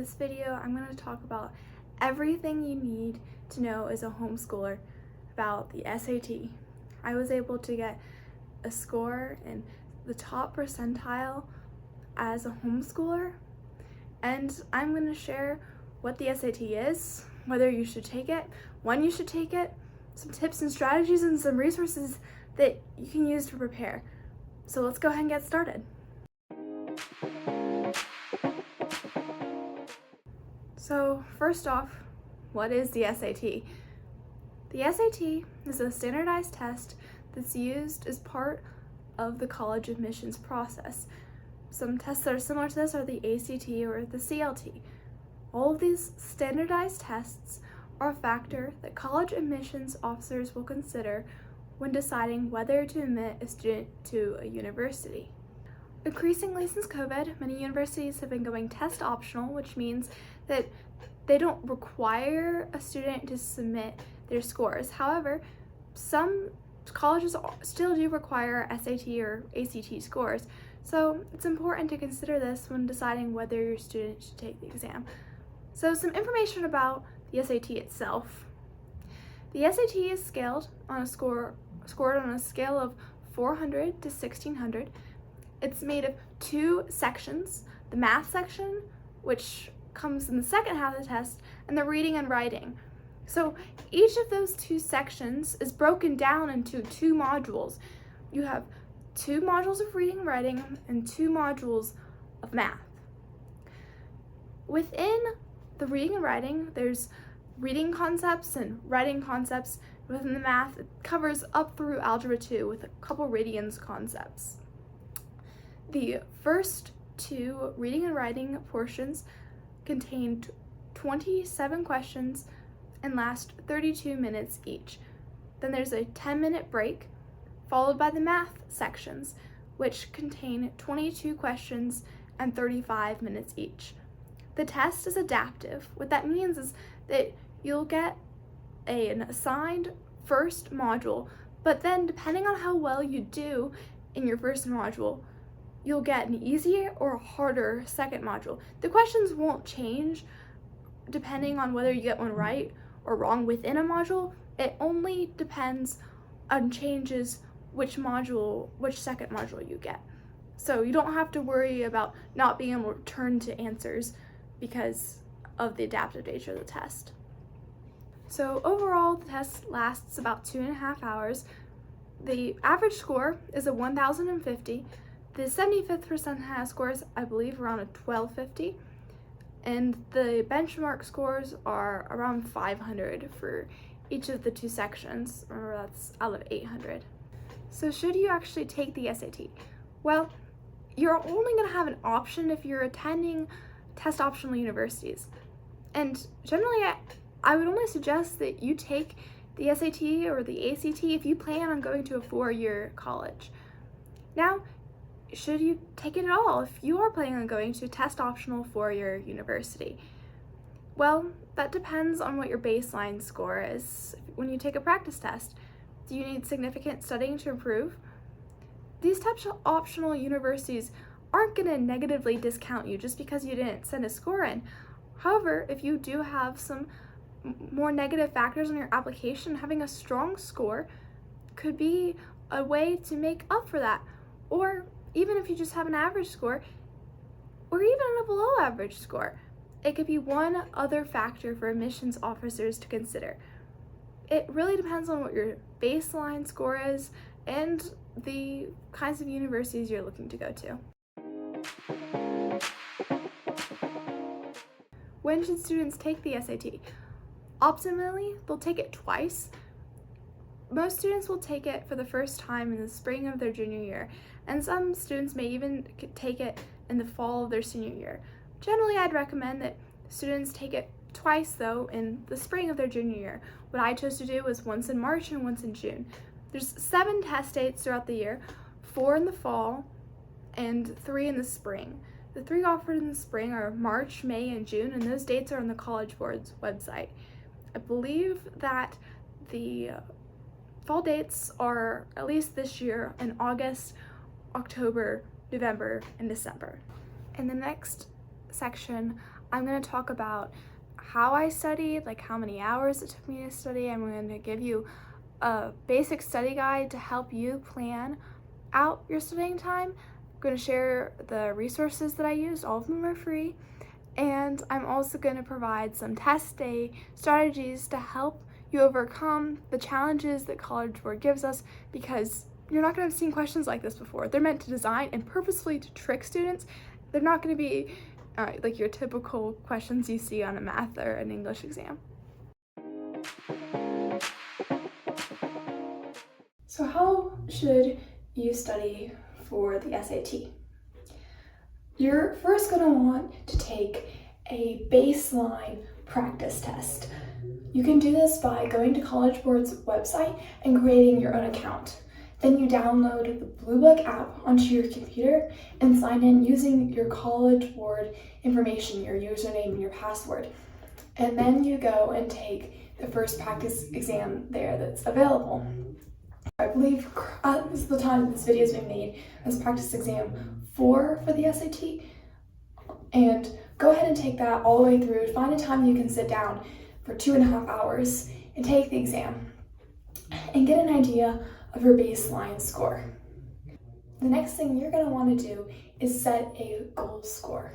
this video, I'm going to talk about everything you need to know as a homeschooler about the SAT. I was able to get a score in the top percentile as a homeschooler, and I'm going to share what the SAT is, whether you should take it, when you should take it, some tips and strategies, and some resources that you can use to prepare. So let's go ahead and get started. So first off, what is the SAT? The SAT is a standardized test that's used as part of the college admissions process. Some tests that are similar to this are the ACT or the CLT. All of these standardized tests are a factor that college admissions officers will consider when deciding whether to admit a student to a university. Increasingly since COVID, many universities have been going test optional, which means that they don't require a student to submit their scores. However, some colleges still do require SAT or ACT scores, so it's important to consider this when deciding whether your student should take the exam. So some information about the SAT itself. The SAT is scored on a scale of 400 to 1600. It's made of two sections, the math section, which comes in the second half of the test, and the reading and writing. So each of those two sections is broken down into two modules. You have two modules of reading and writing and two modules of math. Within the reading and writing, there's reading concepts and writing concepts. Within the math, it covers up through Algebra 2 with a couple radians concepts. The first two reading and writing portions contain 27 questions and last 32 minutes each. Then there's a 10-minute break, followed by the math sections, which contain 22 questions and 35 minutes each. The test is adaptive. What that means is that you'll get an assigned first module, but then depending on how well you do in your first module, you'll get an easier or harder second module. The questions won't change depending on whether you get one right or wrong within a module. It only depends on changes which second module you get. So you don't have to worry about not being able to return to answers because of the adaptive nature of the test. So overall, the test lasts about 2.5 hours. The average score is a 1050. The 75th percentile score is, I believe, around a 1250, and the benchmark scores are around 500 for each of the two sections. Remember, that's out of 800. So should you actually take the SAT? Well, you're only going to have an option if you're attending test optional universities. And generally, I would only suggest that you take the SAT or the ACT if you plan on going to a 4-year college. Now, should you take it at all if you are planning on going to a test optional 4-year university? Well, that depends on what your baseline score is when you take a practice test. Do you need significant studying to improve? These test optional universities aren't going to negatively discount you just because you didn't send a score in. However, if you do have some more negative factors on your application, having a strong score could be a way to make up for that. Or even if you just have an average score, or even a below average score, it could be one other factor for admissions officers to consider. It really depends on what your baseline score is and the kinds of universities you're looking to go to. When should students take the SAT? Optimally, they'll take it twice. Most students will take it for the first time in the spring of their junior year, and some students may even take it in the fall of their senior year. Generally, I'd recommend that students take it twice, though, in the spring of their junior year. What I chose to do was once in March and once in June. There's 7 test dates throughout the year, 4 in the fall and 3 in the spring. The 3 offered in the spring are March, May, and June, and those dates are on the College Board's website. I believe that the fall dates are, at least this year, in August, October, November, and December. In the next section, I'm going to talk about how I studied, like how many hours it took me to study. I'm going to give you a basic study guide to help you plan out your studying time. I'm going to share the resources that I used. All of them are free. And I'm also going to provide some test day strategies to help you overcome the challenges that College Board gives us, because you're not going to have seen questions like this before. They're meant to design and purposefully to trick students. They're not going to be like your typical questions you see on a math or an English exam. So how should you study for the SAT? You're first going to want to take a baseline practice test. You can do this by going to College Board's website and creating your own account. Then you download the Blue Book app onto your computer and sign in using your College Board information, your username and your password. And then you go and take the first practice exam there that's available. I believe this is the time this video is being made as practice exam 4 for the SAT. And go ahead and take that all the way through. Find a time you can sit down for 2.5 hours and take the exam and get an idea of your baseline score. The next thing you're going to want to do is set a goal score.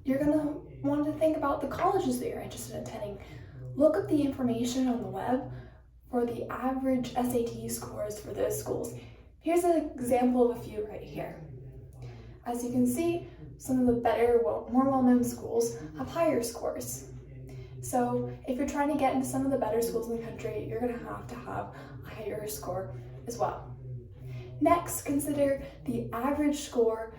You're going to want to think about the colleges that you're interested in attending. Look up the information on the web for the average SAT scores for those schools. Here's an example of a few right here. As you can see, some of the better, more well-known schools have higher scores. So if you're trying to get into some of the better schools in the country, you're going to have a higher score as well. Next, consider the average score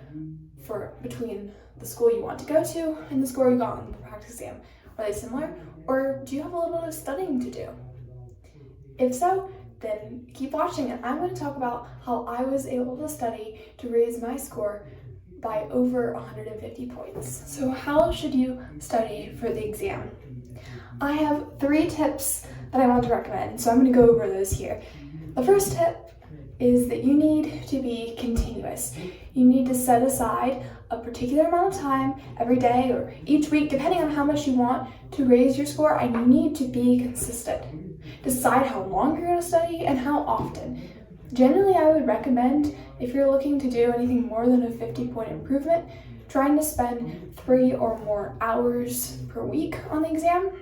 between the school you want to go to and the score you got on the practice exam. Are they similar, or do you have a little bit of studying to do? If so, then keep watching, and I'm going to talk about how I was able to study to raise my score by over 150 points. So how should you study for the exam? I have 3 tips that I want to recommend, so I'm going to go over those here. The first tip is that you need to be continuous. You need to set aside a particular amount of time every day or each week, depending on how much you want to raise your score, and you need to be consistent. Decide how long you're going to study and how often. Generally, I would recommend, if you're looking to do anything more than a 50-point improvement, trying to spend 3 or more hours per week on the exam.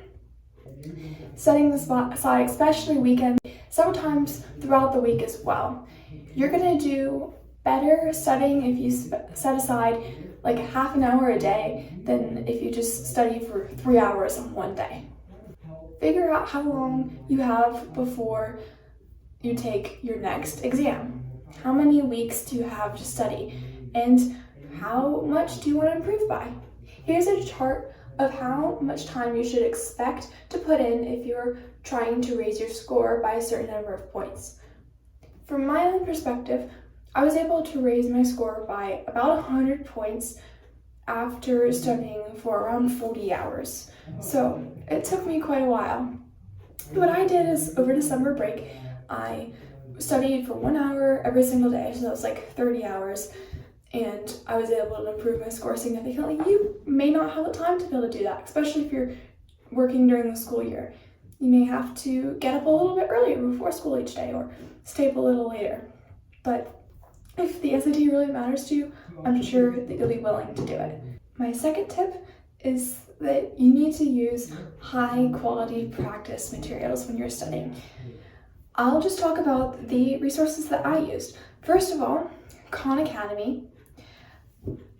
Setting this aside, especially weekends, sometimes throughout the week as well. You're going to do better studying if you set aside like half an hour a day than if you just study for 3 hours on one day. Figure out how long you have before you take your next exam. How many weeks do you have to study? And how much do you want to improve by? Here's a chart of how much time you should expect to put in if you're trying to raise your score by a certain number of points. From my own perspective, I was able to raise my score by about 100 points after studying for around 40 hours. So it took me quite a while. What I did is, over December break, I studied for 1 hour every single day, so that was like 30 hours, and I was able to improve my score significantly. You may not have the time to be able to do that, especially if you're working during the school year. You may have to get up a little bit earlier before school each day, or stay up a little later. But if the SAT really matters to you, I'm sure that you'll be willing to do it. My second tip is that you need to use high quality practice materials when you're studying. I'll just talk about the resources that I used. First of all, Khan Academy.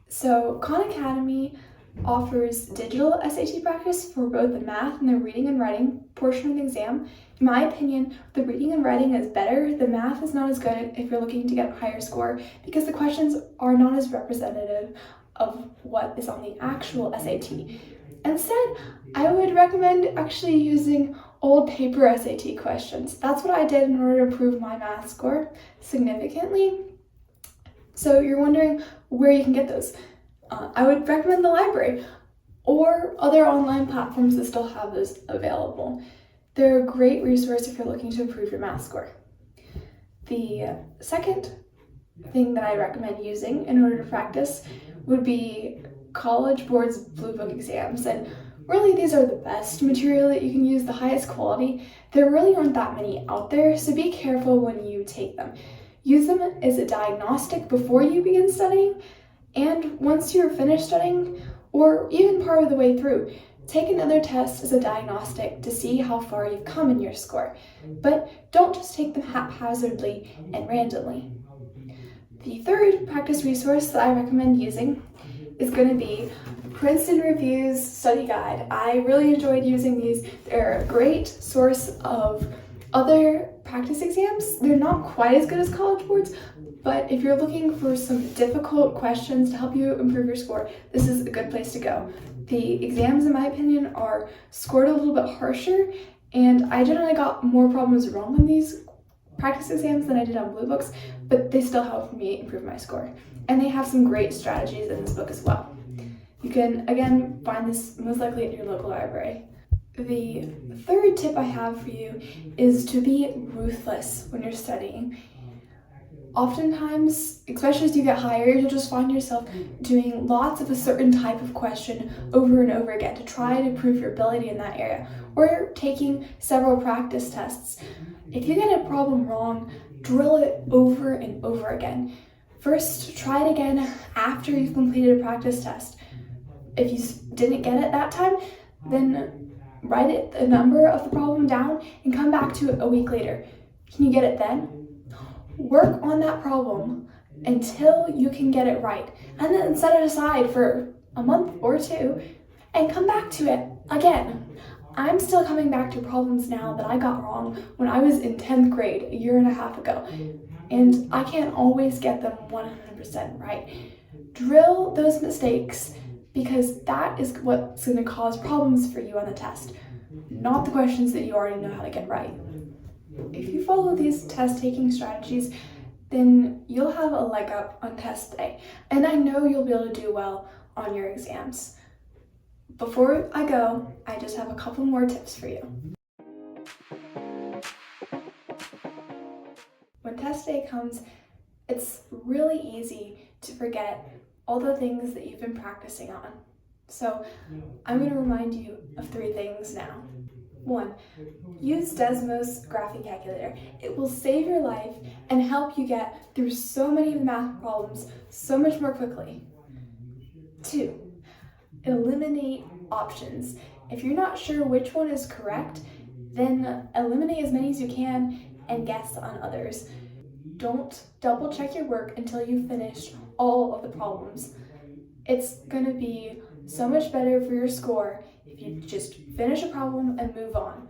So Khan Academy offers digital SAT practice for both the math and the reading and writing portion of the exam. In my opinion, the reading and writing is better. The math is not as good if you're looking to get a higher score, because the questions are not as representative of what is on the actual SAT. Instead, I would recommend actually using old paper SAT questions. That's what I did in order to improve my math score significantly. So you're wondering where you can get those. I would recommend the library or other online platforms that still have those available. They're a great resource if you're looking to improve your math score. The second thing that I recommend using in order to practice would be College Board's Blue Book exams, and really these are the best material that you can use, the highest quality. There really aren't that many out there, so be careful when you take them. Use them as a diagnostic before you begin studying, and once you're finished studying, or even part of the way through, take another test as a diagnostic to see how far you've come in your score. But don't just take them haphazardly and randomly. The third practice resource that I recommend using is going to be Princeton Review's Study Guide. I really enjoyed using these. They're a great source of other practice exams. They're not quite as good as College Board's, but if you're looking for some difficult questions to help you improve your score, this is a good place to go. The exams, in my opinion, are scored a little bit harsher, and I generally got more problems wrong on these practice exams than I did on Blue Books, but they still helped me improve my score. And they have some great strategies in this book as well. You can, again, find this most likely at your local library. The third tip I have for you is to be ruthless when you're studying. Oftentimes, especially as you get higher, you'll just find yourself doing lots of a certain type of question over and over again to try to prove your ability in that area, or taking several practice tests. If you get a problem wrong, drill it over and over again. First, try it again after you've completed a practice test. If you didn't get it that time, then write the number of the problem down and come back to it a week later. Can you get it then? Work on that problem until you can get it right, and then set it aside for a month or two and come back to it again. I'm still coming back to problems now that I got wrong when I was in 10th grade a year and a half ago, and I can't always get them 100% right. Drill those mistakes, because that is what's going to cause problems for you on the test, not the questions that you already know how to get right. If you follow these test-taking strategies, then you'll have a leg up on test day, and I know you'll be able to do well on your exams. Before I go, I just have a couple more tips for you. When test day comes, it's really easy to forget all the things that you've been practicing on. So I'm going to remind you of 3 things now. 1, use Desmos graphing calculator. It will save your life and help you get through so many math problems so much more quickly. 2, eliminate options. If you're not sure which one is correct, then eliminate as many as you can and guess on others. Don't double check your work until you've finished all of the problems. It's going to be so much better for your score if you just finish a problem and move on.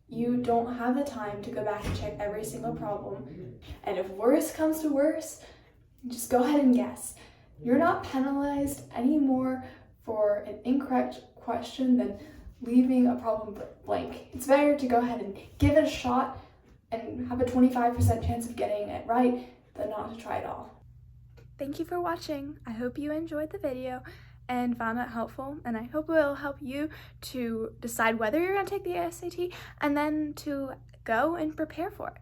You don't have the time to go back and check every single problem. And if worse comes to worse, just go ahead and guess. You're not penalized anymore for an incorrect question than leaving a problem blank. It's better to go ahead and give it a shot and have a 25% chance of getting it right than not to try it all. Thank you for watching. I hope you enjoyed the video and found it helpful, and I hope it will help you to decide whether you're going to take the SAT and then to go and prepare for it.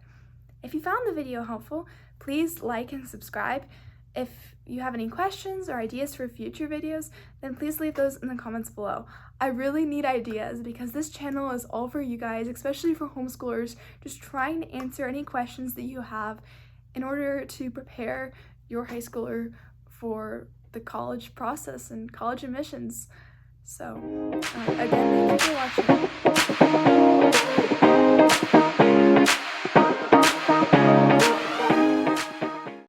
If you found the video helpful, please like and subscribe. If you have any questions or ideas for future videos, then please leave those in the comments below. I really need ideas because this channel is all for you guys, especially for homeschoolers, just trying to answer any questions that you have in order to prepare your high schooler for the college process and college admissions. So again, thank you for watching.